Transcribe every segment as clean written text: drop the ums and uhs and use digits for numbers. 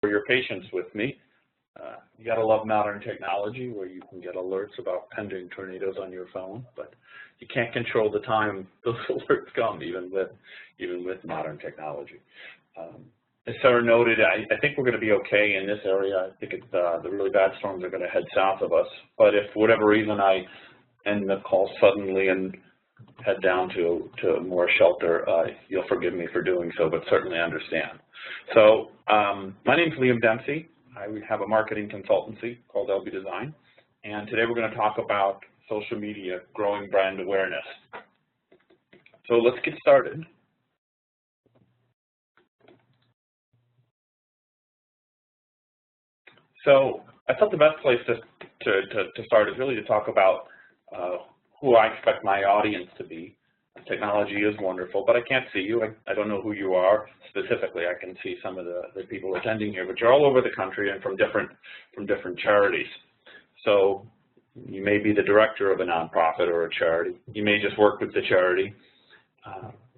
for your patience with me. You gotta love modern technology where you can get alerts about pending tornadoes on your phone, but you can't control the time those alerts come, even with modern technology. As Sarah noted, I think we're going to be okay in this area. I think it's, the really bad storms are going to head south of us, but if for whatever reason I end the call suddenly and head down to more shelter, you'll forgive me for doing so, but certainly understand. So my name is Liam Dempsey. I have a marketing consultancy called LB Design, and today we're going to talk about social media, growing brand awareness. So let's get started. So I thought the best place to start is really to talk about who I expect my audience to be. Technology is wonderful, but I can't see you. I don't know who you are specifically. I can see some of the people attending here, but you're all over the country and from different charities. So you may be the director of a nonprofit or a charity. You may just work with the charity.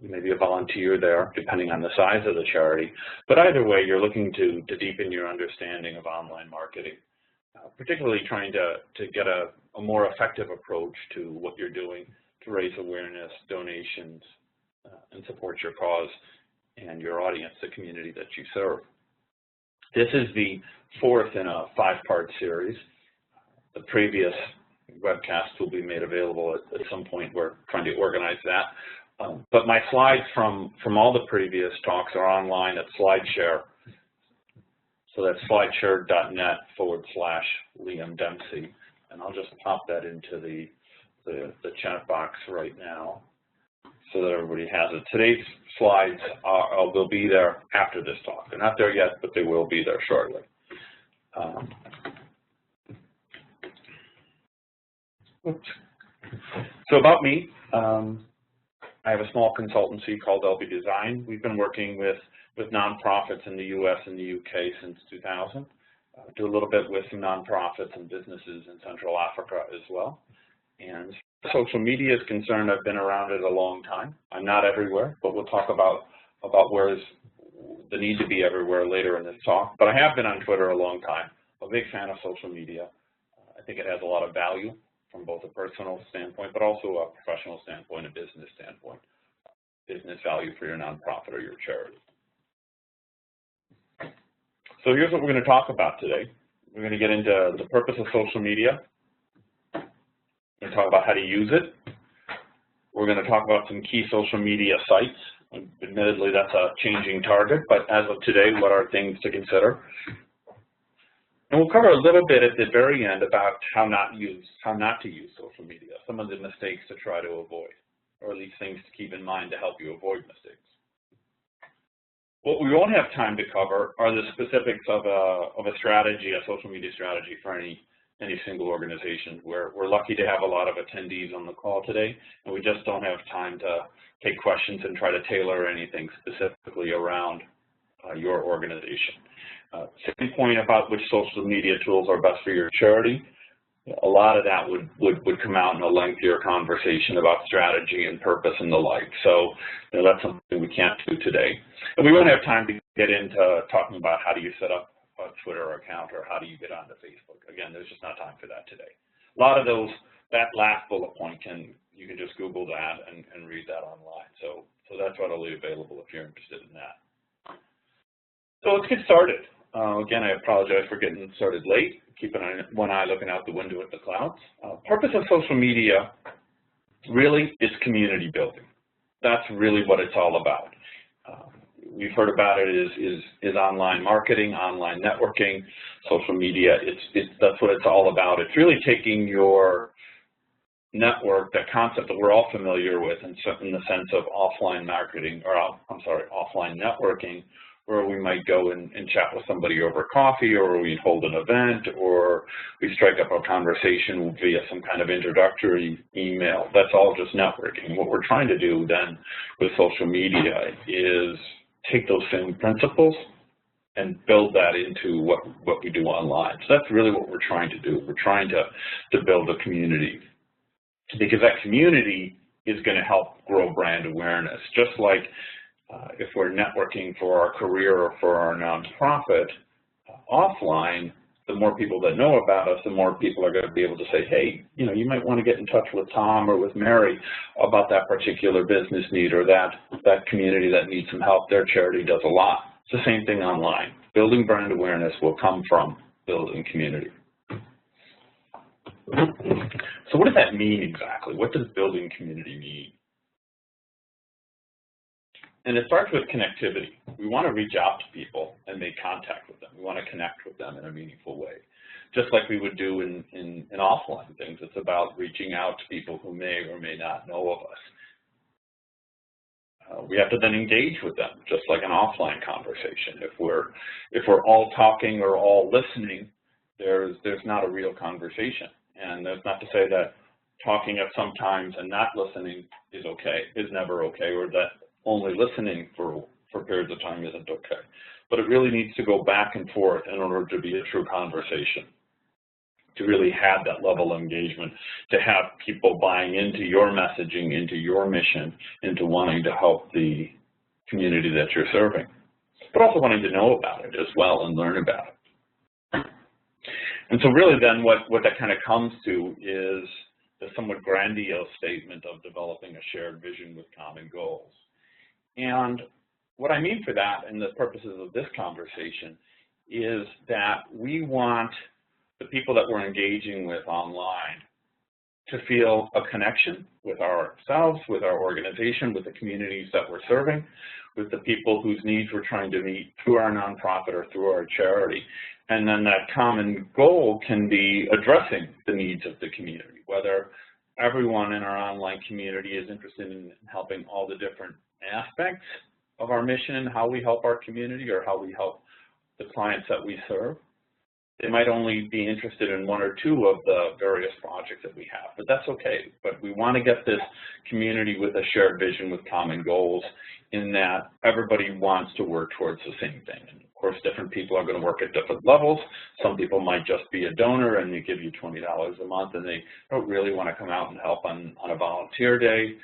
You may be a volunteer there, depending on the size of the charity. But either way, you're looking to deepen your understanding of online marketing, particularly trying to get a more effective approach to what you're doing to raise awareness, donations, and support your cause and your audience, the community that you serve. This is the fourth in a 5-part series. The previous webcast will be made available at some point. We're trying to organize that. But my slides from all the previous talks are online at SlideShare. So that's slideshare.net/Liam Dempsey. And I'll just pop that into the chat box right now so that everybody has it. Today's slides will be there after this talk. They're not there yet, but they will be there shortly. So about me, I have a small consultancy called LB Design. We've been working with nonprofits in the US and the UK since 2000. Do a little bit with some nonprofits and businesses in Central Africa as well. And social media is concerned, I've been around it a long time. I'm not everywhere, but we'll talk about where's the need to be everywhere later in this talk. But I have been on Twitter a long time. I'm a big fan of social media. I think it has a lot of value from both a personal standpoint, but also a professional standpoint, a business standpoint. Business value for your nonprofit or your charity. So here's what we're going to talk about today. We're going to get into the purpose of social media. We're going to talk about how to use it. We're going to talk about some key social media sites. Admittedly, that's a changing target, but as of today, what are things to consider? And we'll cover a little bit at the very end about how not to use social media, some of the mistakes to try to avoid, or at least things to keep in mind to help you avoid mistakes. What we won't have time to cover are the specifics of a strategy, a social media strategy for any single organization. We're lucky to have a lot of attendees on the call today, and we just don't have time to take questions and try to tailor anything specifically around your organization. Second point about which social media tools are best for your charity. A lot of that would come out in a lengthier conversation about strategy and purpose and the like. So that's something we can't do today. And we won't have time to get into talking about how do you set up a Twitter account or how do you get onto Facebook. Again, there's just not time for that today. A lot of that last bullet point, you can just Google that and read that online. So that's readily available if you're interested in that. So let's get started. Again, I apologize for getting started late. Keeping one eye looking out the window at the clouds. Purpose of social media really is community building. That's really what it's all about. We've heard about it is online marketing, online networking, social media. That's what it's all about. It's really taking your network, that concept that we're all familiar with in the sense of offline marketing, or offline networking, where we might go and chat with somebody over coffee, or we hold an event, or we strike up a conversation via some kind of introductory email. That's all just networking. What we're trying to do then with social media is take those same principles and build that into what we do online. So that's really what we're trying to do. We're trying to build a community, because that community is going to help grow brand awareness. Just like if we're networking for our career or for our nonprofit, offline, the more people that know about us, the more people are going to be able to say, hey, you know, you might want to get in touch with Tom or with Mary about that particular business need or that community that needs some help. Their charity does a lot. It's the same thing online. Building brand awareness will come from building community. So what does that mean exactly? What does building community mean? And it starts with connectivity. We want to reach out to people and make contact with them. We want to connect with them in a meaningful way, just like we would do in offline things. It's about reaching out to people who may or may not know of us. We have to then engage with them, just like an offline conversation. If we're all talking or all listening, there's not a real conversation. And that's not to say that talking at some times and not listening is never okay, or that only listening for periods of time isn't okay. But it really needs to go back and forth in order to be a true conversation, to really have that level of engagement, to have people buying into your messaging, into your mission, into wanting to help the community that you're serving, but also wanting to know about it as well and learn about it. And so really then what that kind of comes to is the somewhat grandiose statement of developing a shared vision with common goals. And what I mean for that, and the purposes of this conversation, is that we want the people that we're engaging with online to feel a connection with ourselves, with our organization, with the communities that we're serving, with the people whose needs we're trying to meet through our nonprofit or through our charity. And then that common goal can be addressing the needs of the community, whether everyone in our online community is interested in helping all the different aspects of our mission, how we help our community or how we help the clients that we serve. They might only be interested in one or two of the various projects that we have, but that's okay. But we want to get this community with a shared vision with common goals, in that everybody wants to work towards the same thing. And of course, different people are going to work at different levels. Some people might just be a donor and they give you $20 a month and they don't really want to come out and help on a volunteer day.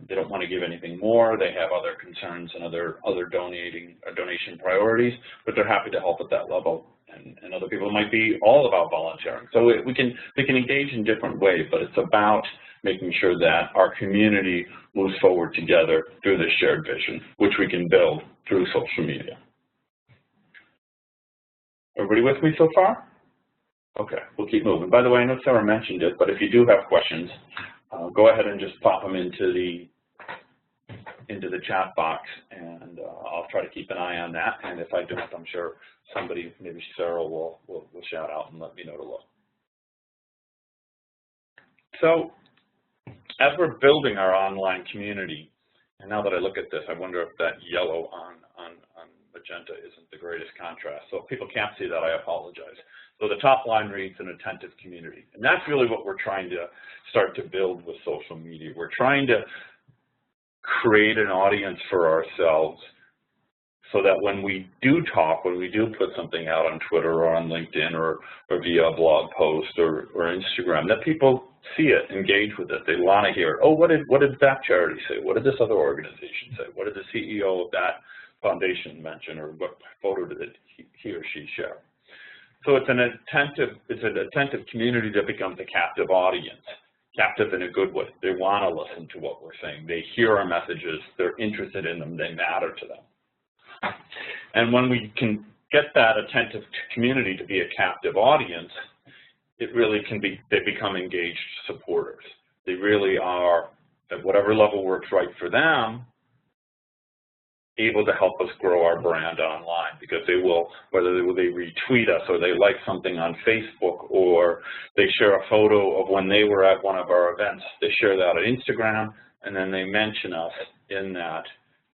They don't want to give anything more. They have other concerns and other donation priorities, but they're happy to help at that level. And other people might be all about volunteering. So we can engage in different ways, but it's about making sure that our community moves forward together through this shared vision, which we can build through social media. Everybody with me so far? Okay, we'll keep moving. By the way, I know Sarah mentioned it, but if you do have questions, go ahead and just pop them into the chat box, and I'll try to keep an eye on that. And if I don't, I'm sure somebody, maybe Sarah, will shout out and let me know to look. So as we're building our online community, and now that I look at this, I wonder if that yellow on magenta isn't the greatest contrast. So if people can't see that, I apologize. So the top line reads an attentive community. And that's really what we're trying to start to build with social media. We're trying to create an audience for ourselves so that when we do talk, when we do put something out on Twitter or on LinkedIn or via a blog post or Instagram, that people see it, engage with it. They want to hear, oh, what did that charity say? What did this other organization say? What did the CEO of that foundation mention, or what photo did he or she share? So it's an attentive community that becomes a captive audience. Captive in a good way. They want to listen to what we're saying. They hear our messages. They're interested in them. They matter to them. And when we can get that attentive community to be a captive audience, it really can be, they become engaged supporters. They really are, at whatever level works right for them, able to help us grow our brand online, because they will, whether they retweet us or they like something on Facebook or they share a photo of when they were at one of our events, they share that on Instagram and then they mention us in that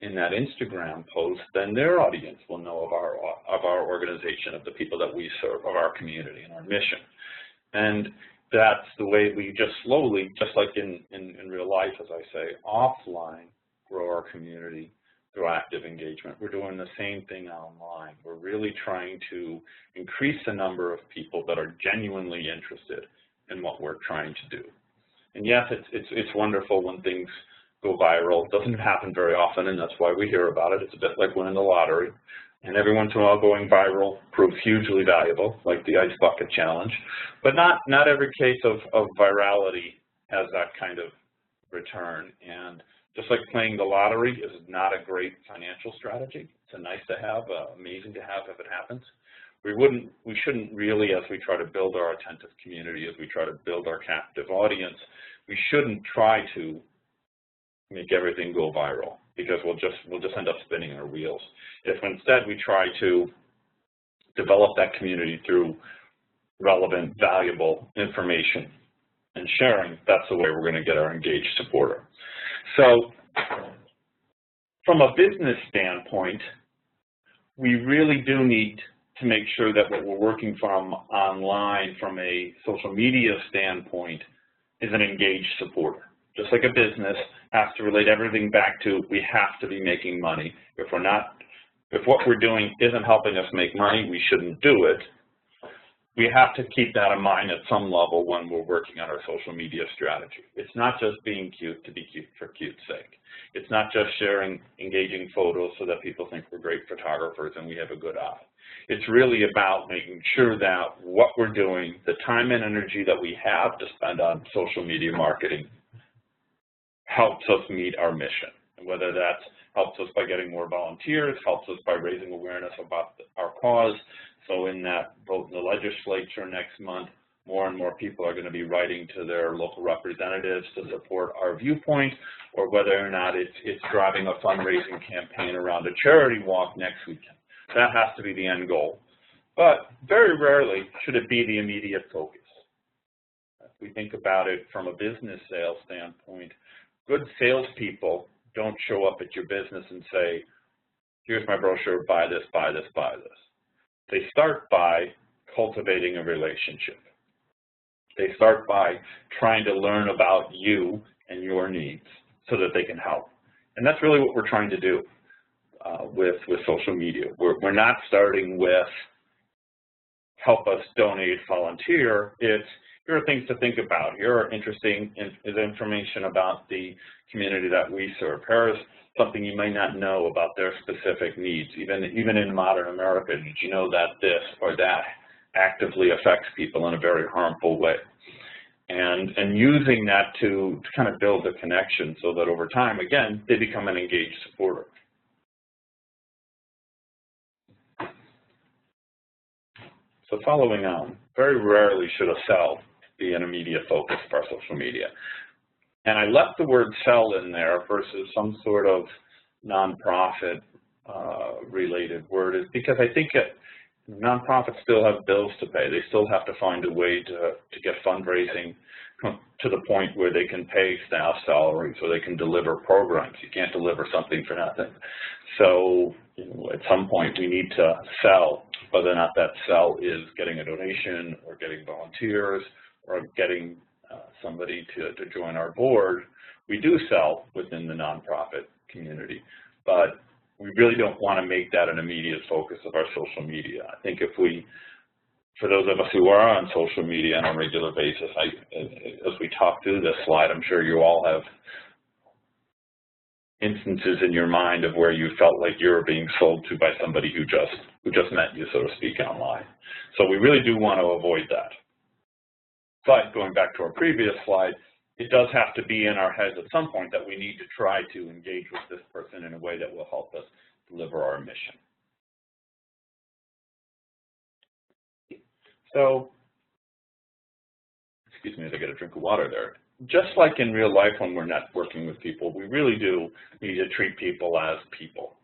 Instagram post, then their audience will know of our organization, of the people that we serve, of our community and our mission. And that's the way we just slowly, just like in real life, as I say, offline, grow our community through active engagement. We're doing the same thing online. We're really trying to increase the number of people that are genuinely interested in what we're trying to do. And yes, it's wonderful when things go viral. It doesn't happen very often, and that's why we hear about it. It's a bit like winning the lottery. And every once in a while going viral proves hugely valuable, like the Ice Bucket Challenge. But not every case of virality has that kind of return. And just like playing the lottery is not a great financial strategy. It's a nice to have, amazing to have if it happens. We shouldn't really, as we try to build our attentive community, as we try to build our captive audience, we shouldn't try to make everything go viral, because we'll just end up spinning our wheels. If instead we try to develop that community through relevant, valuable information and sharing, that's the way we're going to get our engaged supporter. So from a business standpoint, we really do need to make sure that what we're working from online, from a social media standpoint, is an engaged supporter. Just like a business has to relate everything back to, we have to be making money. If what we're doing isn't helping us make money, we shouldn't do it. We have to keep that in mind at some level when we're working on our social media strategy. It's not just being cute to be cute for cute's sake. It's not just sharing engaging photos so that people think we're great photographers and we have a good eye. It's really about making sure that what we're doing, the time and energy that we have to spend on social media marketing, helps us meet our mission. And whether that helps us by getting more volunteers, helps us by raising awareness about our cause. So in that vote in the legislature next month, more and more people are going to be writing to their local representatives to support our viewpoint, or whether or not it's driving a fundraising campaign around a charity walk next weekend. That has to be the end goal. But very rarely should it be the immediate focus. If we think about it from a business sales standpoint, good salespeople don't show up at your business and say, here's my brochure, buy this, buy this, buy this. They start by cultivating a relationship. They start by trying to learn about you and your needs so that they can help. And that's really what we're trying to do with social media. We're not starting with help us donate, volunteer. It's here are things to think about. Here are interesting information about the community that we serve. Here's something you may not know about their specific needs. Even in modern America, did you know that this or that actively affects people in a very harmful way? And using that to kind of build a connection so that over time, again, they become an engaged supporter. So following on, very rarely should a sell be an immediate focus of our social media. And I left the word sell in there versus some sort of nonprofit related word is because I think nonprofits still have bills to pay. They still have to find a way to get fundraising to the point where they can pay staff salaries or they can deliver programs. You can't deliver something for nothing. So at some point we need to sell, whether or not that sell is getting a donation or getting volunteers or getting somebody to join our board. We do sell within the nonprofit community, but we really don't want to make that an immediate focus of our social media. I think if we, for those of us who are on social media on a regular basis, as we talk through this slide, I'm sure you all have instances in your mind of where you felt like you were being sold to by somebody who just met you, so to speak, online. So we really do want to avoid that. But going back to our previous slide, it does have to be in our heads at some point that we need to try to engage with this person in a way that will help us deliver our mission. So, excuse me as I get a drink of water there. Just like in real life when we're networking with people, we really do need to treat people as people.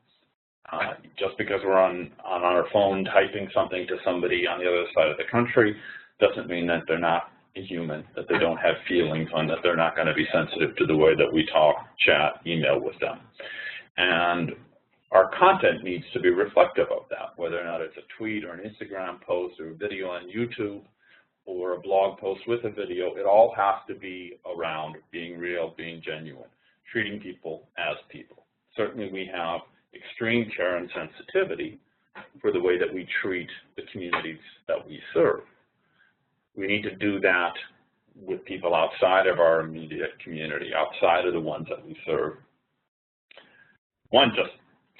Just because we're on our phone typing something to somebody on the other side of the country doesn't mean that they're not a human, that they don't have feelings, and that they're not going to be sensitive to the way that we talk, chat, email with them. And our content needs to be reflective of that, whether or not it's a tweet or an Instagram post or a video on YouTube or a blog post with a video. It all has to be around being real, being genuine, treating people as people. Certainly we have extreme care and sensitivity for the way that we treat the communities that we serve. We need to do that with people outside of our immediate community, outside of the ones that we serve. One, just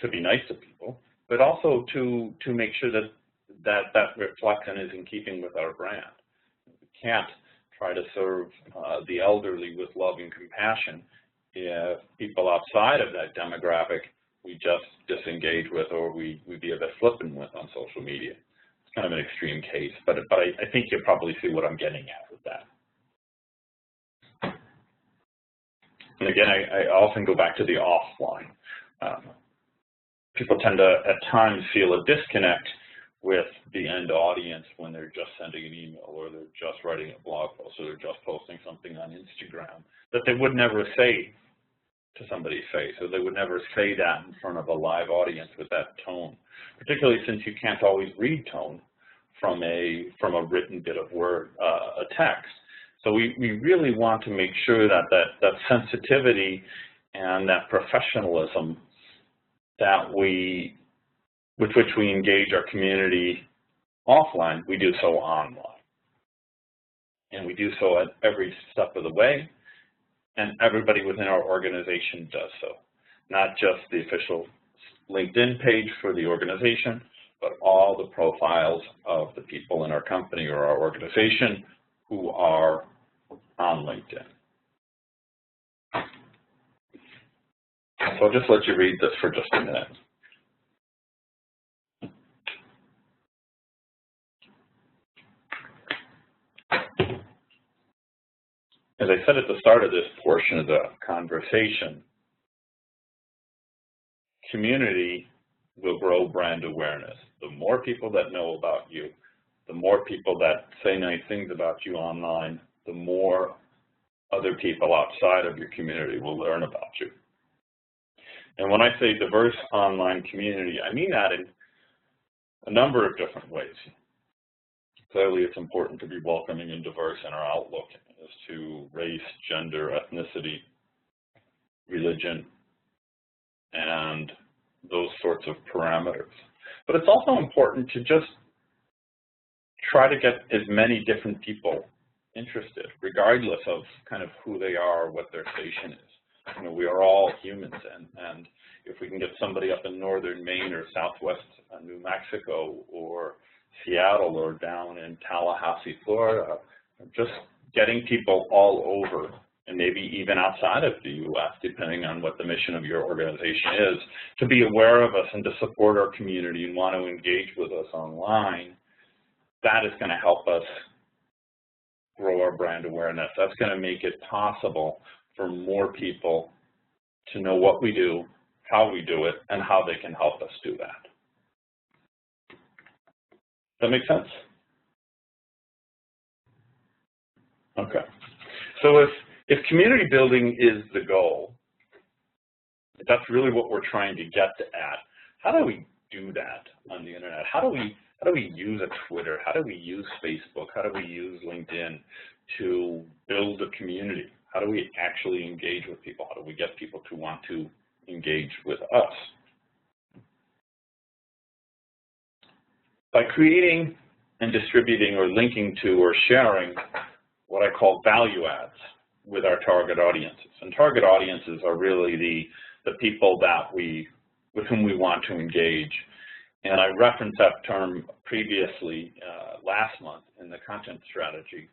to be nice to people, but also to make sure that reflects and is in keeping with our brand. We can't try to serve the elderly with love and compassion if people outside of that demographic we just disengage with or we be a bit flippant with on social media. It's kind of an extreme case, but I think you'll probably see what I'm getting at with that. And again, I often go back to the offline. People tend to, at times, feel a disconnect with the end audience when they're just sending an email or they're just writing a blog post or they're just posting something on Instagram that they would never say to somebody's face, or they would never say that in front of a live audience with that tone, particularly since you can't always read tone from a written bit of word, a text. So we really want to make sure that sensitivity and that professionalism with which we engage our community offline, we do so online. And we do so at every step of the way, and everybody within our organization does so. Not just the official LinkedIn page for the organization, but all the profiles of the people in our company or our organization who are on LinkedIn. So I'll just let you read this for just a minute. As I said at the start of this portion of the conversation, community will grow brand awareness. The more people that know about you, the more people that say nice things about you online, the more other people outside of your community will learn about you. And when I say diverse online community, I mean that in a number of different ways. Clearly, it's important to be welcoming and diverse in our outlook as to race, gender, ethnicity, religion, and those sorts of parameters. But it's also important to just try to get as many different people interested, regardless of kind of who they are or what their station is. You know, we are all humans, and if we can get somebody up in northern Maine or southwest New Mexico or Seattle or down in Tallahassee, Florida, just getting people all over, and maybe even outside of the U.S., depending on what the mission of your organization is, to be aware of us and to support our community and want to engage with us online, that is going to help us grow our brand awareness. That's going to make it possible for more people to know what we do, how we do it, and how they can help us do that. Does that make sense? Okay. So if community building is the goal, if that's really what we're trying to get at, how do we do that on the internet? How do we use a Twitter? How do we use Facebook? How do we use LinkedIn to build a community? How do we actually engage with people? How do we get people to want to engage with us? By creating and distributing or linking to or sharing what I call value adds with our target audiences. And target audiences are really the people with whom we want to engage. And I referenced that term previously last month in the content strategy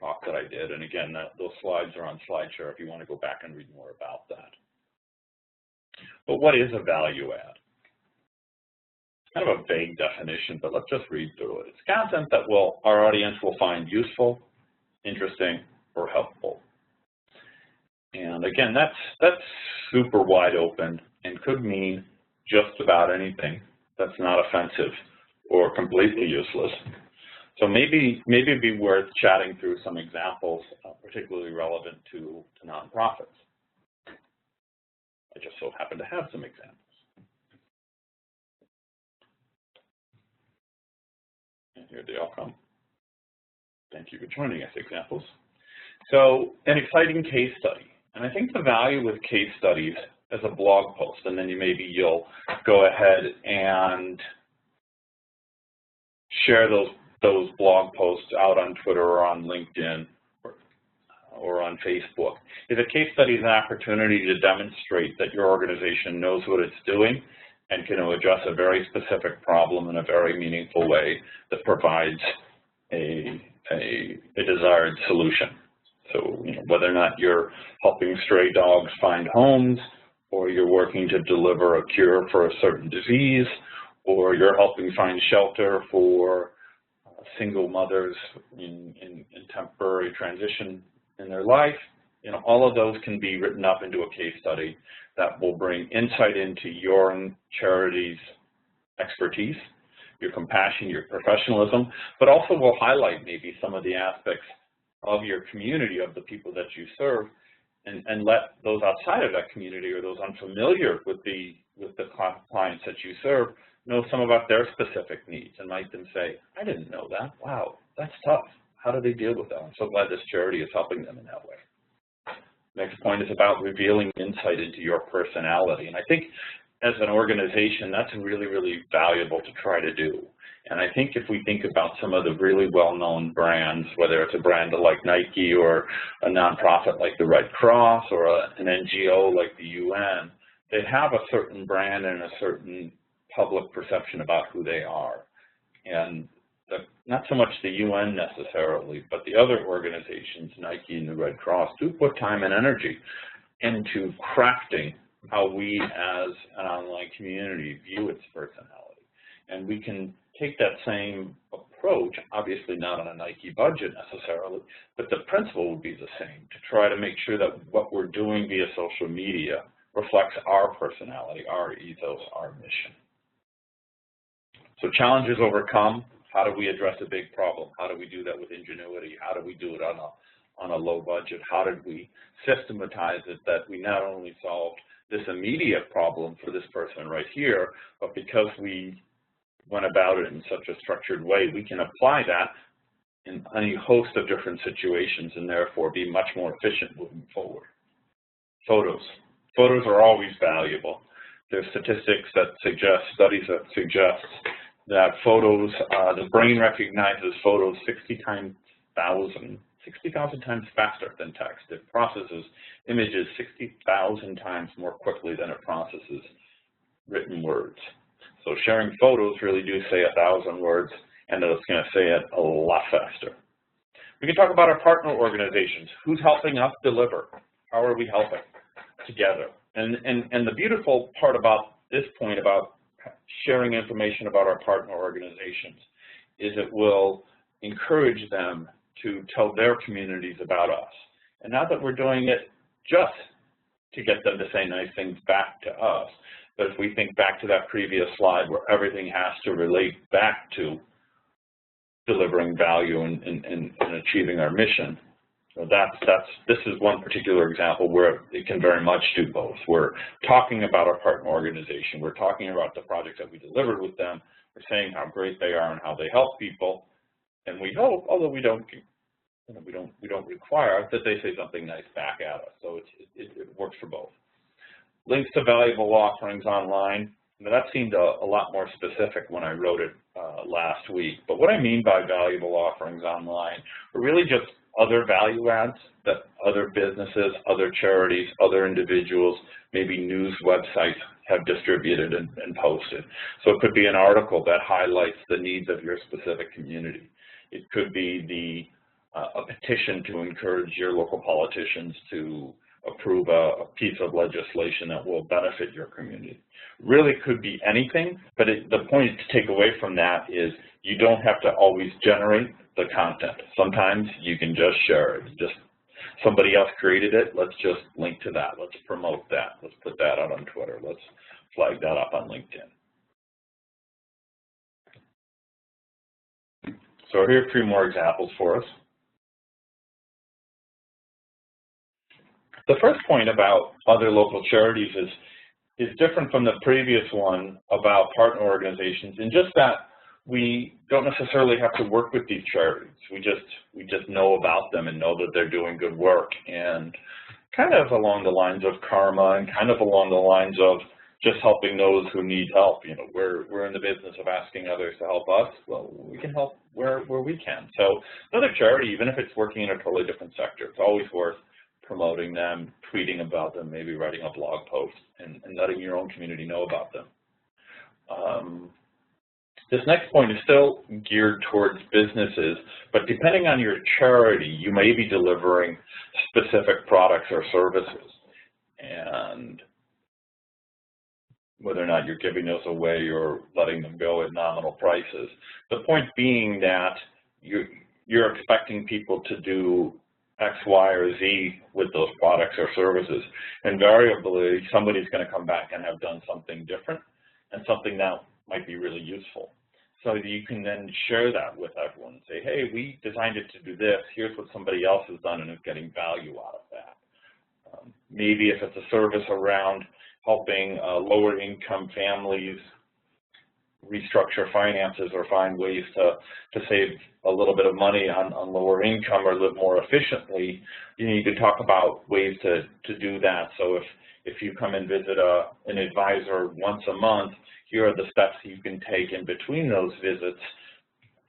talk that I did. And again, those slides are on SlideShare if you want to go back and read more about that. But what is a value add? It's kind of a vague definition, but let's just read through it. It's content that our audience will find useful, interesting, or helpful. And again, that's super wide open and could mean just about anything that's not offensive or completely useless. So maybe it'd be worth chatting through some examples, particularly relevant to nonprofits. I just so happen to have some examples. And here they all come. Thank you for joining us, examples. So an exciting case study. And I think the value with case studies as a blog post, and then you'll go ahead and share those blog posts out on Twitter or on LinkedIn or on Facebook. If a case study is an opportunity to demonstrate that your organization knows what it's doing and can address a very specific problem in a very meaningful way that provides a desired solution. So, whether or not you're helping stray dogs find homes, or you're working to deliver a cure for a certain disease, or you're helping find shelter for single mothers in temporary transition in their life, all of those can be written up into a case study that will bring insight into your charity's expertise, your compassion, your professionalism, but also will highlight maybe some of the aspects of your community, of the people that you serve, and let those outside of that community or those unfamiliar with the clients that you serve know some about their specific needs and might them say, I didn't know that. Wow, that's tough. How do they deal with that? I'm so glad this charity is helping them in that way. Next point is about revealing insight into your personality. And I think as an organization, that's really, really valuable to try to do. And I think if we think about some of the really well-known brands, whether it's a brand like Nike or a nonprofit like the Red Cross or an NGO like the UN, they have a certain brand and a certain public perception about who they are. And not so much the UN necessarily, but the other organizations, Nike and the Red Cross, do put time and energy into crafting how we as an online community view its personality. And we can take that same approach, obviously not on a Nike budget necessarily, but the principle would be the same, to try to make sure that what we're doing via social media reflects our personality, our ethos, our mission. So challenges overcome. How do we address a big problem? How do we do that with ingenuity? How do we do it on a low budget? How did we systematize it that we not only solved this immediate problem for this person right here, but because we went about it in such a structured way, we can apply that in any host of different situations and therefore be much more efficient moving forward. Photos. Photos are always valuable. There's statistics that suggest, studies that suggest that photos, the brain recognizes photos 60,000 times faster than text. It processes images 60,000 times more quickly than it processes written words. So sharing photos really do say 1,000 words, and it's going to say it a lot faster. We can talk about our partner organizations. Who's helping us deliver? How are we helping together? And the beautiful part about this point about sharing information about our partner organizations is it will encourage them to tell their communities about us. And not that we're doing it just to get them to say nice things back to us, but if we think back to that previous slide where everything has to relate back to delivering value and achieving our mission, so this is one particular example where it can very much do both. We're talking about our partner organization. We're talking about the projects that we delivered with them. We're saying how great they are and how they help people. And we hope, although we don't require that they say something nice back at us. So it works for both. Links to valuable offerings online. Now that seemed a lot more specific when I wrote it last week. But what I mean by valuable offerings online are really just other value adds that other businesses, other charities, other individuals, maybe news websites have distributed and posted. So it could be an article that highlights the needs of your specific community. It could be a petition to encourage your local politicians to approve a piece of legislation that will benefit your community. Really could be anything, but the point to take away from that is you don't have to always generate the content. Sometimes you can just share it. Just somebody else created it, let's just link to that. Let's promote that. Let's put that out on Twitter. Let's flag that up on LinkedIn. So here are 3 more examples for us. The first point about other local charities is different from the previous one about partner organizations in just that we don't necessarily have to work with these charities. We just know about them and know that they're doing good work, and kind of along the lines of karma and kind of along the lines of just helping those who need help. We're in the business of asking others to help us. Well, we can help where we can. So another charity, even if it's working in a totally different sector, it's always worth promoting them, tweeting about them, maybe writing a blog post, and letting your own community know about them. This next point is still geared towards businesses, but depending on your charity, you may be delivering specific products or services. And whether or not you're giving those away or letting them go at nominal prices. The point being that you're expecting people to do X, Y, or Z with those products or services. Invariably, somebody's going to come back and have done something different and something that might be really useful. So you can then share that with everyone and say, hey, we designed it to do this. Here's what somebody else has done and is getting value out of that. Maybe if it's a service around helping lower income families restructure finances or find ways to save a little bit of money on lower income or live more efficiently, you can talk about ways to do that. So if you come and visit an advisor once a month, here are the steps you can take in between those visits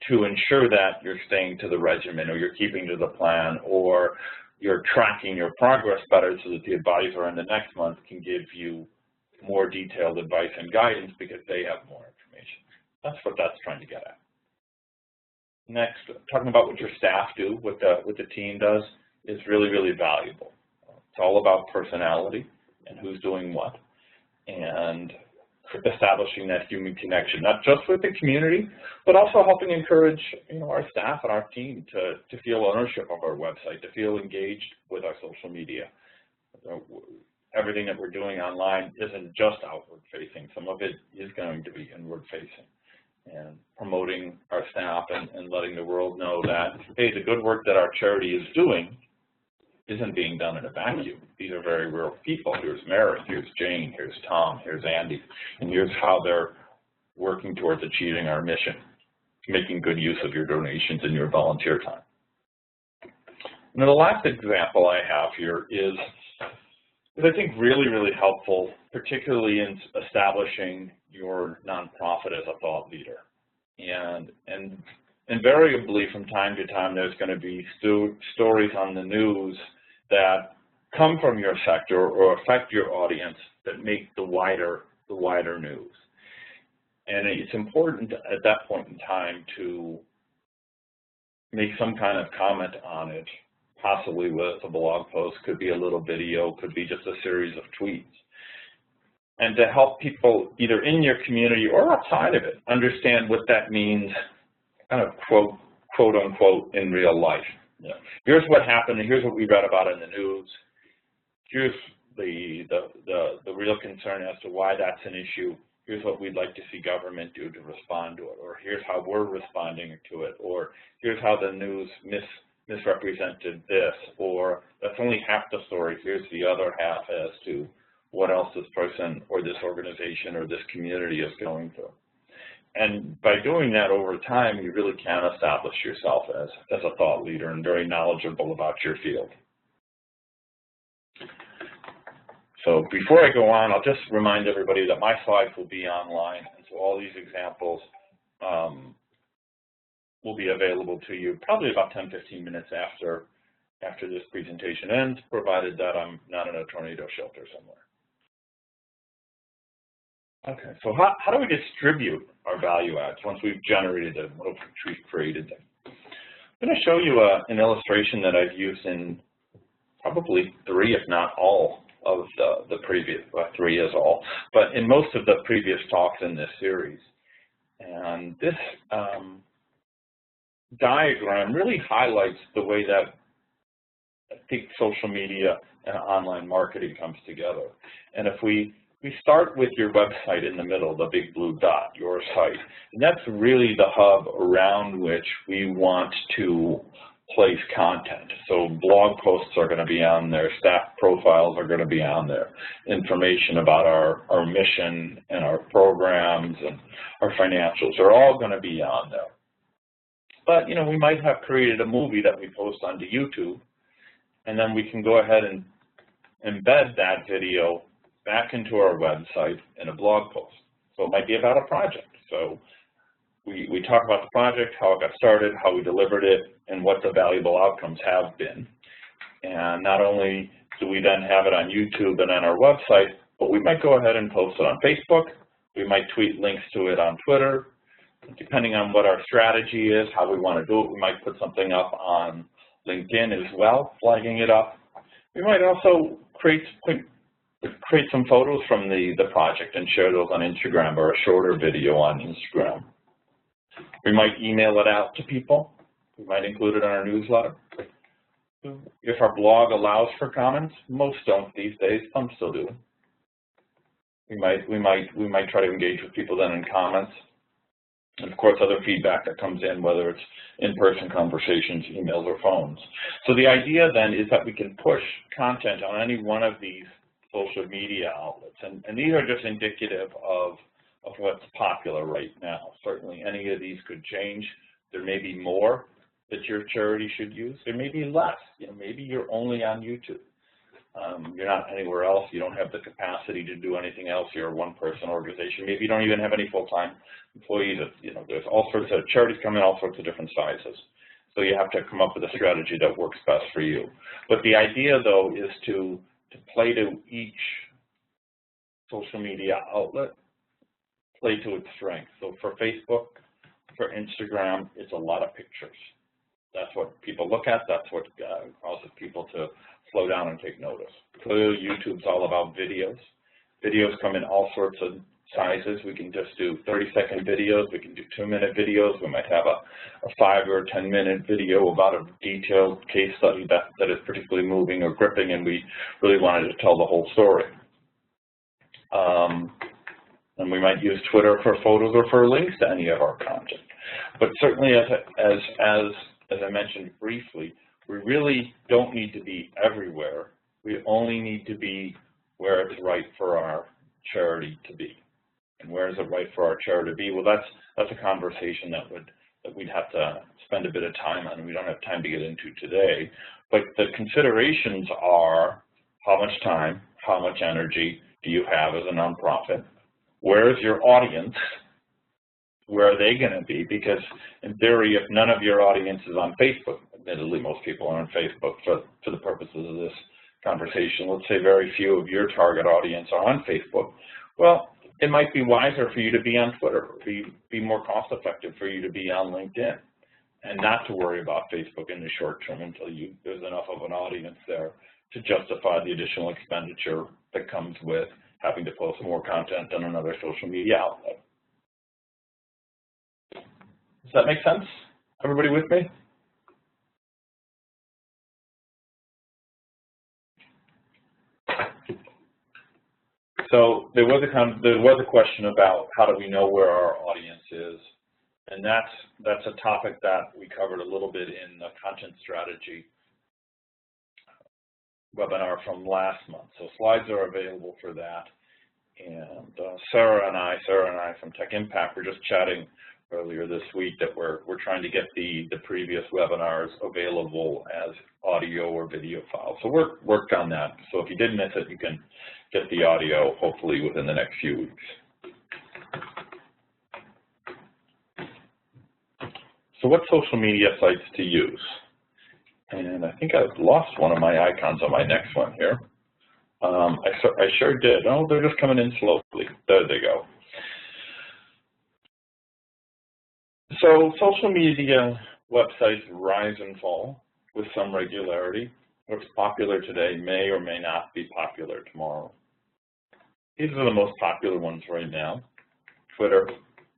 to ensure that you're staying to the regimen, or you're keeping to the plan, or you're tracking your progress better so that the advisor in the next month can give you more detailed advice and guidance because they have more information. That's what that's trying to get at. Next, talking about what your staff do, what the team does, is really, really valuable. It's all about personality and who's doing what, and establishing that human connection, not just with the community, but also helping encourage our staff and our team to feel ownership of our website, to feel engaged with our social media. Everything that we're doing online isn't just outward facing. Some of it is going to be inward facing, and promoting our staff and letting the world know that, hey, the good work that our charity is doing isn't being done in a vacuum. These are very real people. Here's Mary, here's Jane, here's Tom, here's Andy, and here's how they're working towards achieving our mission, making good use of your donations and your volunteer time. And then the last example I have here is I think really, really helpful, particularly in establishing your nonprofit as a thought leader. And invariably, from time to time, there's going to be stories on the news that come from your sector or affect your audience that make the wider news. And it's important at that point in time to make some kind of comment on it, possibly with a blog post, could be a little video, could be just a series of tweets, and to help people either in your community or outside of it understand what that means, kind of quote unquote, in real life. Here's what happened, and here's what we read about in the news. Here's the real concern as to why that's an issue. Here's what we'd like to see government do to respond to it, or here's how we're responding to it, or here's how the news misrepresented this, or that's only half the story, here's the other half as to what else this person or this organization or this community is going through. And by doing that over time, you really can establish yourself as a thought leader and very knowledgeable about your field. So before I go on, I'll just remind everybody that my slides will be online, and so all these examples will be available to you probably about 10-15 minutes after this presentation ends, provided that I'm not in a tornado shelter somewhere. Okay, so how do we distribute our value adds once we've generated them, once we've created them? I'm going to show you an illustration that I've used in probably 3, if not all, of the previous, 3 is all, but in most of the previous talks in this series. And this diagram really highlights the way that I think social media and online marketing comes together. And if we start with your website in the middle, the big blue dot, your site, and that's really the hub around which we want to place content. So blog posts are going to be on there, staff profiles are going to be on there, information about our mission and our programs and our financials are all going to be on there. But, we might have created a movie that we post onto YouTube, and then we can go ahead and embed that video back into our website in a blog post. So it might be about a project. So we talk about the project, how it got started, how we delivered it, and what the valuable outcomes have been. And not only do we then have it on YouTube and on our website, but we might go ahead and post it on Facebook, We might tweet links to it on Twitter. Depending on what our strategy is, how we want to do it, we might put something up on LinkedIn as well, flagging it up. We might also create some photos from the project and share those on Instagram, or a shorter video on Instagram. We might email it out to people. We might include it in our newsletter. If our blog allows for comments, most don't these days, some still do. We might try to engage with people then in comments. And of course, other feedback that comes in, whether it's in-person conversations, emails, or phones. So the idea then is that we can push content on any one of these social media outlets. And these are just indicative of what's popular right now. Certainly any of these could change. There may be more that your charity should use. There may be less. Maybe you're only on YouTube. You're not anywhere else. You don't have the capacity to do anything else. You're a one-person organization. Maybe you don't even have any full-time employees. There's all sorts of charities come in all sorts of different sizes. So you have to come up with a strategy that works best for you. But the idea, though, is to play to each social media outlet, play to its strength. So for Facebook, for Instagram, it's a lot of pictures. That's what people look at. That's what causes people to slow down and take notice. Clearly, YouTube's all about videos. Videos come in all sorts of sizes. We can just do 30-second videos. We can do 2-minute videos. We might have a 5 or 10-minute video about a detailed case study that is particularly moving or gripping, and we really wanted to tell the whole story. And we might use Twitter for photos or for links to any of our content. But certainly, as I mentioned briefly, we really don't need to be everywhere. We only need to be where it's right for our charity to be. And where is it right for our charity to be? Well, that's a conversation that we'd have to spend a bit of time on, and we don't have time to get into today. But the considerations are: how much time, how much energy do you have as a nonprofit? Where is your audience? Where are they going to be? Because in theory, if none of your audience is on Facebook, admittedly most people are on Facebook for the purposes of this conversation, let's say very few of your target audience are on Facebook, well, it might be wiser for you to be on Twitter, or be more cost effective for you to be on LinkedIn, and not to worry about Facebook in the short term until there's enough of an audience there to justify the additional expenditure that comes with having to post more content on another social media outlet. Does that make sense? Everybody with me? So there was a question about how do we know where our audience is, and that's a topic that we covered a little bit in the content strategy webinar from last month. So slides are available for that. And Sarah and I from Tech Impact were just chatting earlier this week that we're trying to get the previous webinars available as audio or video files. So we're worked on that. So if you did miss it, you can get the audio hopefully within the next few weeks. So what social media sites to use? And I think I've lost one of my icons on my next one here. I sure did. Oh, they're just coming in slowly. There they go. So social media websites rise and fall with some regularity. What's popular today may or may not be popular tomorrow. These are the most popular ones right now: Twitter,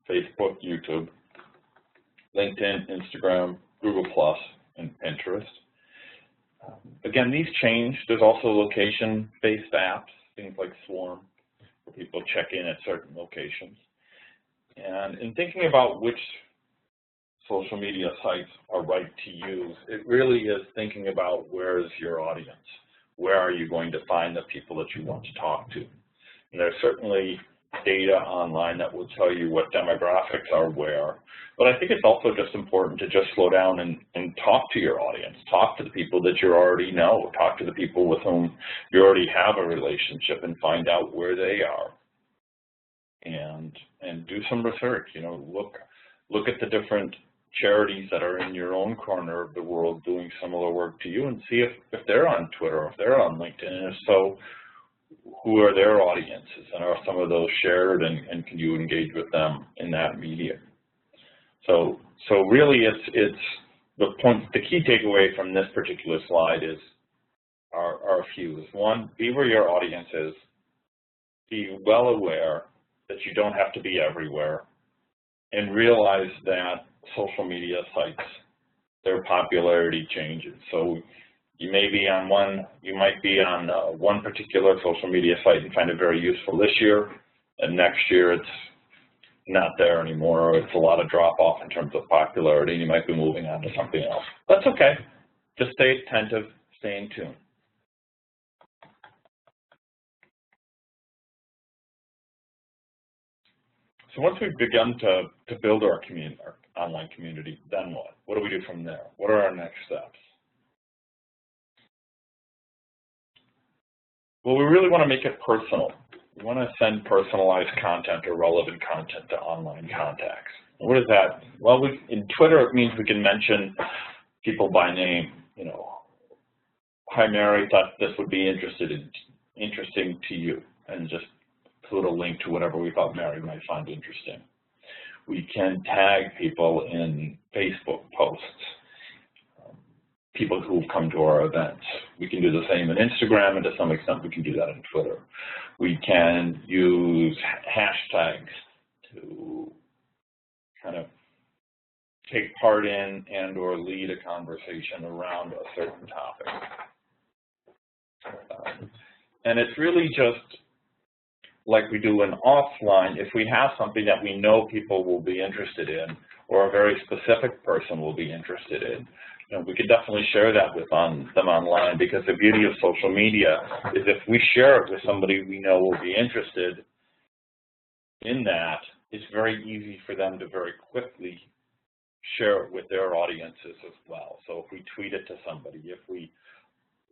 Facebook, YouTube, LinkedIn, Instagram, Google+, and Pinterest. Again, these change. There's also location-based apps, things like Swarm, where people check in at certain locations. And in thinking about which social media sites are right to use, it really is thinking about where is your audience? Where are you going to find the people that you want to talk to? And there's certainly data online that will tell you what demographics are where. But I think it's also just important to just slow down and talk to your audience. Talk to the people that you already know. Talk to the people with whom you already have a relationship and find out where they are. And do some research. Look at the different charities that are in your own corner of the world doing similar work to you, and see if they're on Twitter or if they're on LinkedIn. And if so, who are their audiences, and are some of those shared, and can you engage with them in that media? So really, it's the key takeaway from this particular slide are a few. One, be where your audience is. Be well aware that you don't have to be everywhere, and realize that social media sites, their popularity changes. So you may be on one particular social media site and find it very useful this year, and next year it's not there anymore, or it's a lot of drop-off in terms of popularity, and you might be moving on to something else. That's okay. Just stay attentive, stay in tune. So once we've begun to build our community, our online community, then what? What do we do from there? What are our next steps? Well, we really want to make it personal. We want to send personalized content or relevant content to online contacts. What is that? Well, in Twitter, it means we can mention people by name. You know, hi Mary, thought this would be interesting to you, and just put a link to whatever we thought Mary might find interesting. We can tag people in Facebook posts, people who've come to our events. We can do the same in Instagram, and to some extent we can do that in Twitter. We can use hashtags to kind of take part in and or lead a conversation around a certain topic. And it's really just like we do in offline. If we have something that we know people will be interested in, or a very specific person will be interested in, you know, we could definitely share that with them online, because the beauty of social media is if we share it with somebody we know will be interested in that, it's very easy for them to very quickly share it with their audiences as well. So if we tweet it to somebody, if we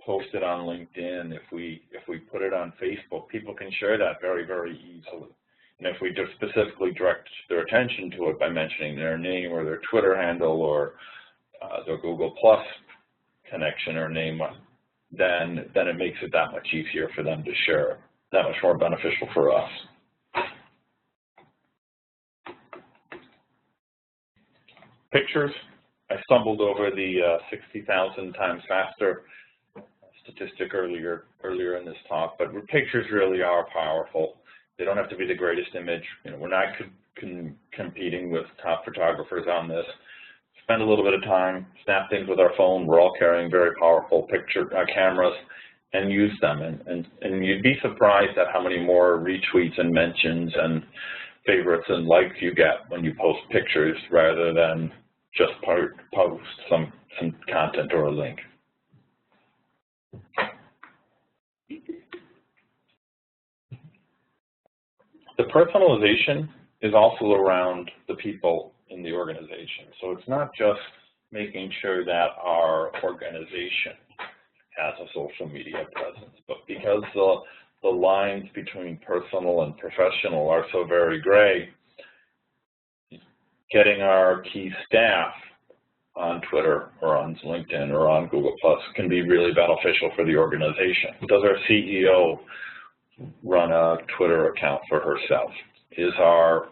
post it on LinkedIn, if we put it on Facebook, people can share that very, very easily. And if we just specifically direct their attention to it by mentioning their name or their Twitter handle or their Google Plus connection or name, then it makes it that much easier for them to share, that much more beneficial for us. Pictures. I stumbled over the 60,000 times faster statistic earlier in this talk, but pictures really are powerful. They don't have to be the greatest image. You know, we're not competing with top photographers on this. Spend a little bit of time, snap things with our phone. We're all carrying very powerful cameras, and use them. And you'd be surprised at how many more retweets and mentions and favorites and likes you get when you post pictures rather than just post some content or a link. The personalization is also around the people in the organization. So it's not just making sure that our organization has a social media presence, but because the lines between personal and professional are so very gray, getting our key staff on Twitter or on LinkedIn or on Google Plus can be really beneficial for the organization. Does our CEO run a Twitter account for herself? Is our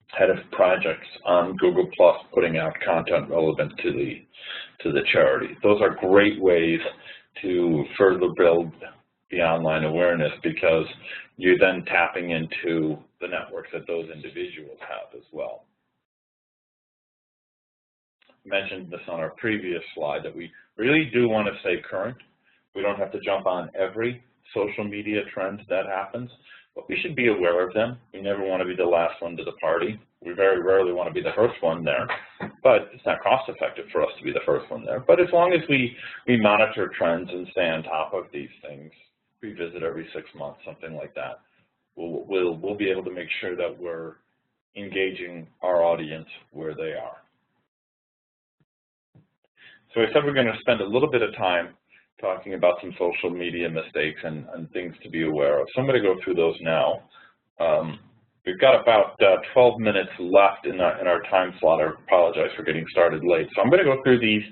head of projects on Google Plus putting out content relevant to the charity? Those are great ways to further build the online awareness, because you're then tapping into the networks that those individuals have as well. I mentioned this on our previous slide, that we really do want to stay current. We don't have to jump on every social media trend that happens, but we should be aware of them. We never want to be the last one to the party. We very rarely want to be the first one there, but it's not cost effective for us to be the first one there. But as long as we monitor trends and stay on top of these things, revisit every 6 months, something like that, we'll be able to make sure that we're engaging our audience where they are. So I said we're going to spend a little bit of time talking about some social media mistakes and things to be aware of. So I'm going to go through those now. We've got about 12 minutes left in our time slot. I apologize for getting started late. So I'm going to go through these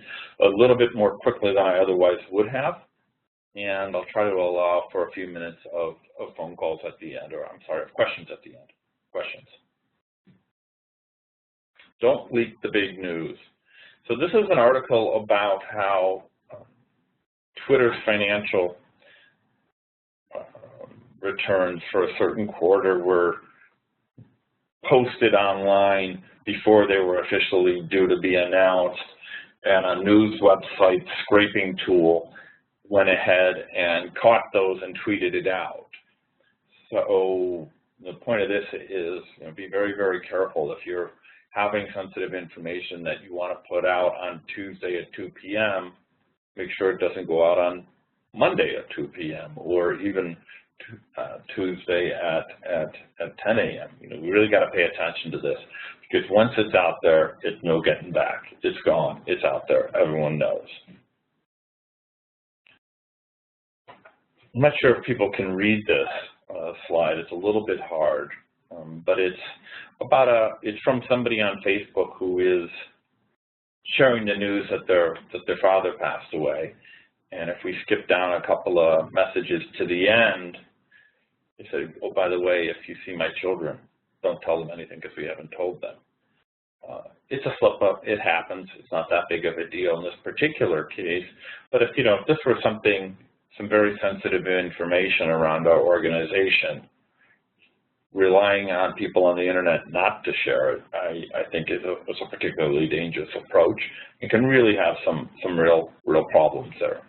a little bit more quickly than I otherwise would have. and I'll try to allow for a few minutes of phone calls at the end, or I'm sorry, of questions at the end. Questions. Don't leak the big news. So this is an article about how Twitter's financial returns for a certain quarter were posted online before they were officially due to be announced, and a news website scraping tool went ahead and caught those and tweeted it out. So the point of this is, be very, very careful. If you're having sensitive information that you want to put out on Tuesday at 2 p.m., make sure it doesn't go out on Monday at 2 p.m. or even Tuesday at 10 a.m. We really got to pay attention to this, because once it's out there, it's no getting back. It's gone. It's out there. Everyone knows. I'm not sure if people can read this slide. It's a little bit hard, but it's from somebody on Facebook who is sharing the news that their father passed away. And if we skip down a couple of messages to the end, they say, oh, by the way, if you see my children, don't tell them anything because we haven't told them. It's a slip up. It happens. It's not that big of a deal in this particular case. But if this were some very sensitive information around our organization, relying on people on the internet not to share it, I think is a particularly dangerous approach. It can really have some real problems there.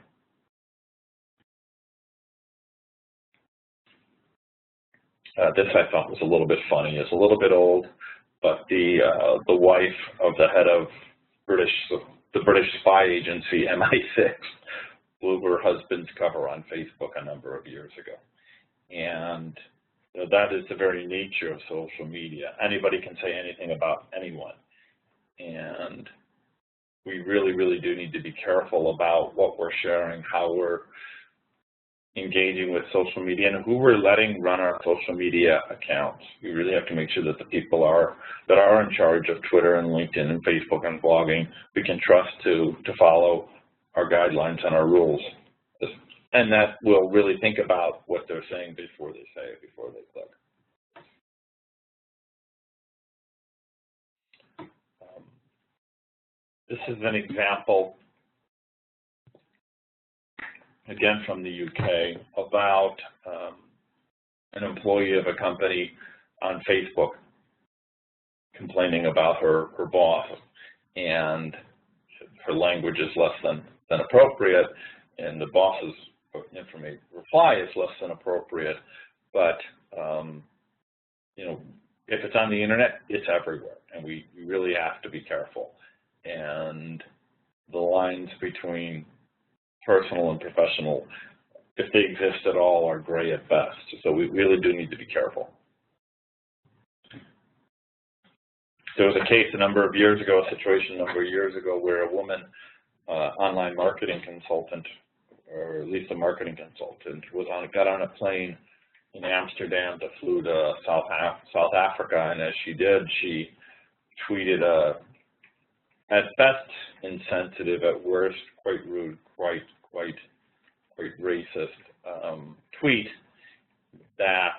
This I thought was a little bit funny. It's a little bit old, but the wife of the head of the British spy agency MI6 blew her husband's cover on Facebook a number of years ago, and that is the very nature of social media. Anybody can say anything about anyone, and we really, really do need to be careful about what we're sharing, how we're engaging with social media, and who we're letting run our social media accounts. We really have to make sure that the people that are in charge of Twitter and LinkedIn and Facebook and blogging, we can trust to follow our guidelines and our rules, and that we'll really think about what they're saying before they say it, before they click. This is an example, again from the UK, about an employee of a company on Facebook complaining about her boss, and her language is less than appropriate, and the boss's reply is less than appropriate. But if it's on the internet, it's everywhere, and we really have to be careful. And the lines between personal and professional, if they exist at all, are gray at best. So we really do need to be careful. There was a case a number of years ago, a situation a number of years ago, where a woman, online marketing consultant, or at least a marketing consultant, got on a plane in Amsterdam to flew to South Africa, and as she did, she tweeted at best insensitive, at worst quite rude, quite racist tweet that,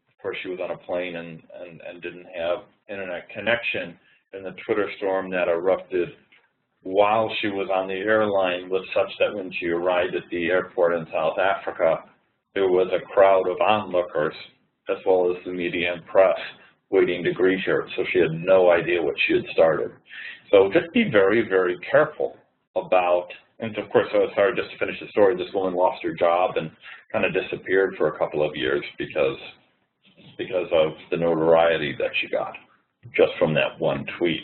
of course, she was on a plane and didn't have internet connection, and the Twitter storm that erupted while she was on the airline was such that when she arrived at the airport in South Africa, there was a crowd of onlookers, as well as the media and press, waiting to greet her. So she had no idea what she had started. So just be very, very careful about, and of course, sorry, just to finish the story, this woman lost her job and kind of disappeared for a couple of years because of the notoriety that she got just from that one tweet.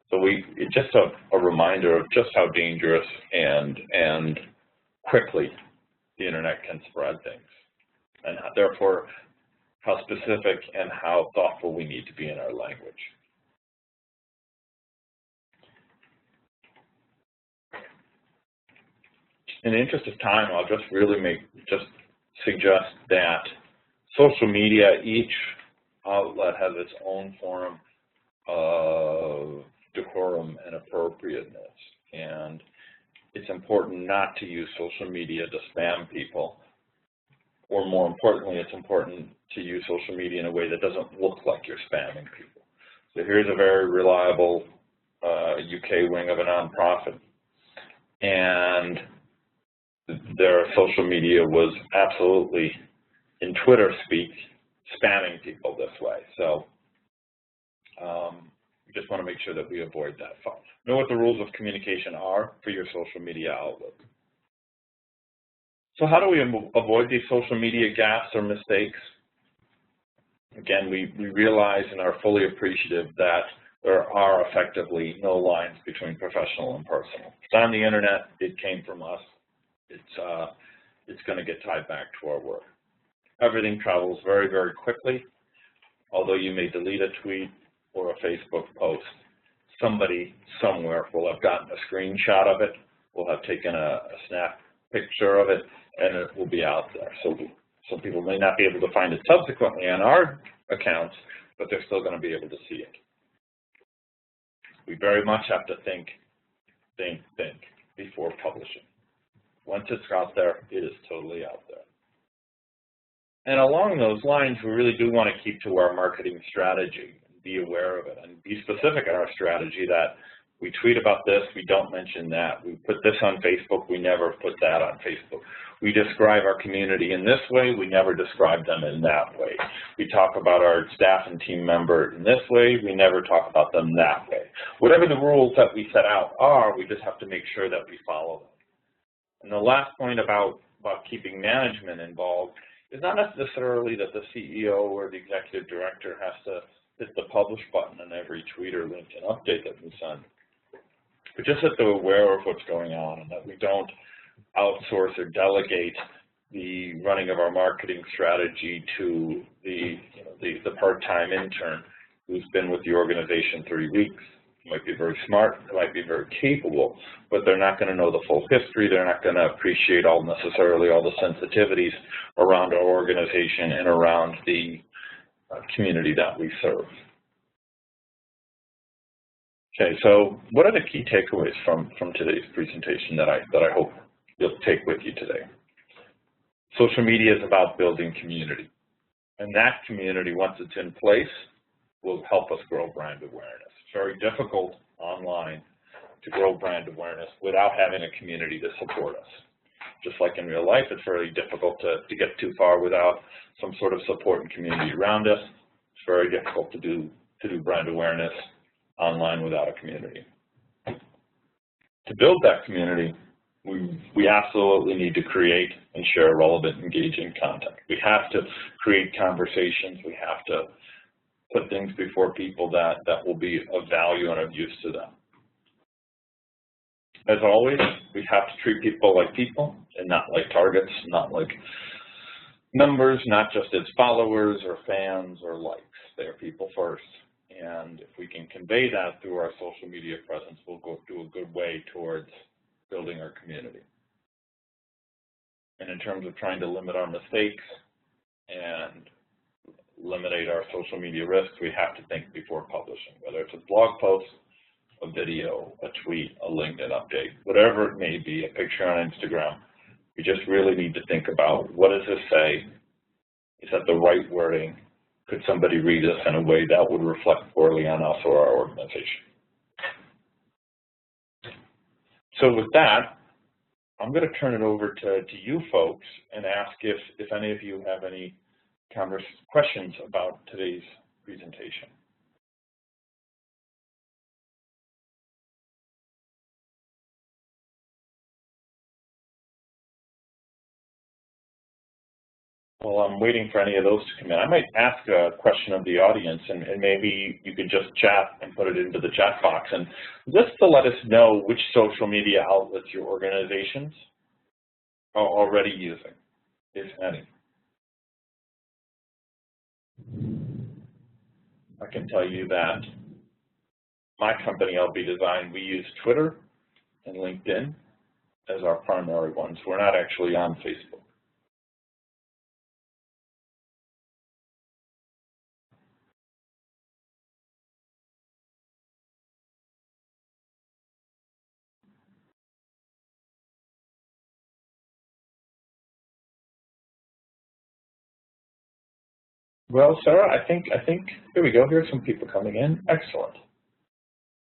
So it's just a reminder of just how dangerous and quickly the internet can spread things, and therefore how specific and how thoughtful we need to be in our language. In the interest of time, I'll just really suggest that social media, each outlet has its own form of decorum and appropriateness, and it's important not to use social media to spam people, or more importantly, it's important to use social media in a way that doesn't look like you're spamming people. So here's a very reliable UK wing of a nonprofit, and their social media was absolutely, in Twitter speak, spamming people this way. So we just want to make sure that we avoid that. Know what the rules of communication are for your social media outlet. So how do we avoid these social media gaps or mistakes? Again, we realize and are fully appreciative that there are effectively no lines between professional and personal. It's on the internet, it came from us. It's going to get tied back to our work. Everything travels very, very quickly. Although you may delete a tweet or a Facebook post, somebody somewhere will have gotten a screenshot of it, will have taken a snap picture of it, and it will be out there. So some people may not be able to find it subsequently on our accounts, but they're still going to be able to see it. We very much have to think before publishing. Once it's out there, it is totally out there. And along those lines, we really do want to keep to our marketing strategy, be aware of it, and be specific in our strategy that we tweet about this, we don't mention that. We put this on Facebook, we never put that on Facebook. We describe our community in this way, we never describe them in that way. We talk about our staff and team member in this way, we never talk about them that way. Whatever the rules that we set out are, we just have to make sure that we follow them. And the last point about keeping management involved is not necessarily that the CEO or the executive director has to hit the publish button on every tweet or LinkedIn update that we send, but just that they're aware of what's going on and that we don't outsource or delegate the running of our marketing strategy to the part-time intern who's been with the organization 3 weeks. They might be very smart, they might be very capable, but they're not going to know the full history, they're not going to appreciate necessarily all the sensitivities around our organization and around the community that we serve. Okay, so what are the key takeaways from today's presentation that I hope you'll take with you today? Social media is about building community, and that community, once it's in place, will help us grow brand awareness. It's very difficult online to grow brand awareness without having a community to support us. Just like in real life, it's very difficult to get too far without some sort of support and community around us. It's very difficult to do brand awareness online without a community. To build that community, we absolutely need to create and share relevant, engaging content. We have to create conversations. We have to put things before people that will be of value and of use to them. As always, we have to treat people like people and not like targets, not like numbers, not just as followers or fans or likes. They're people first. And if we can convey that through our social media presence, we'll go do a good way towards building our community. And in terms of trying to limit our mistakes and eliminate our social media risks, we have to think before publishing, whether it's a blog post, a video, a tweet, a LinkedIn update, whatever it may be, a picture on Instagram. We just really need to think about, what does this say? Is that the right wording? Could somebody read this in a way that would reflect poorly on us or our organization? So with that, I'm going to turn it over to you folks and ask if any of you have any questions about today's presentation. Well, I'm waiting for any of those to come in. I might ask a question of the audience, and maybe you could just chat and put it into the chat box. And just to let us know which social media outlets your organizations are already using, if any. I can tell you that my company, LB Design, we use Twitter and LinkedIn as our primary ones. We're not actually on Facebook. Well, Sarah, I think here we go. Here's some people coming in. Excellent.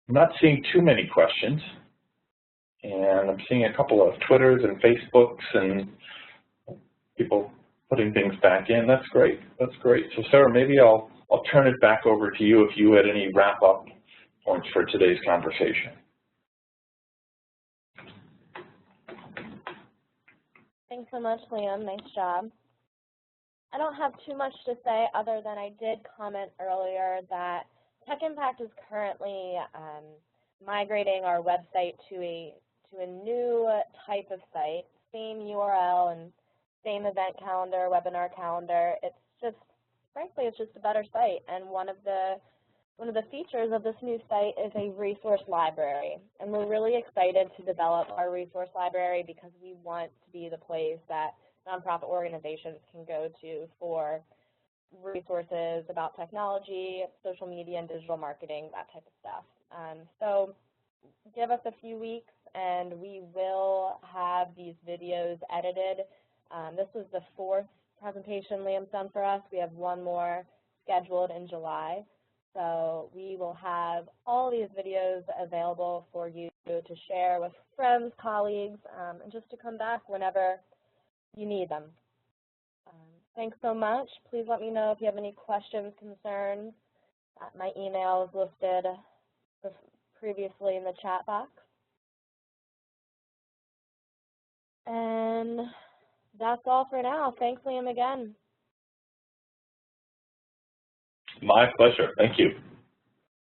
I'm not seeing too many questions, and I'm seeing a couple of Twitters and Facebooks and people putting things back in. That's great. That's great. So, Sarah, maybe I'll turn it back over to you if you had any wrap-up points for today's conversation. Thanks so much, Liam. Nice job. I don't have too much to say other than I did comment earlier that Tech Impact is currently migrating our website to a new type of site, same URL and same event calendar, webinar calendar. It's just, frankly, it's just a better site. And one of the features of this new site is a resource library. And we're really excited to develop our resource library because we want to be the place that nonprofit organizations can go to for resources about technology, social media, and digital marketing, that type of stuff. So give us a few weeks and we will have these videos edited. This was the 4th presentation Liam's done for us. We have one more scheduled in July. So we will have all these videos available for you to share with friends, colleagues, and just to come back whenever you need them. Thanks so much. Please let me know if you have any questions, concerns. My email is listed previously in the chat box. And that's all for now. Thanks, Liam, again. My pleasure. Thank you.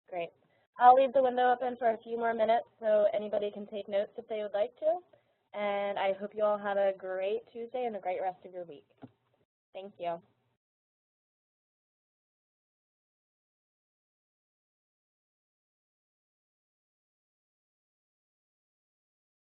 Great. I'll leave the window open for a few more minutes so anybody can take notes if they would like to. And I hope you all have a great Tuesday and a great rest of your week. Thank you.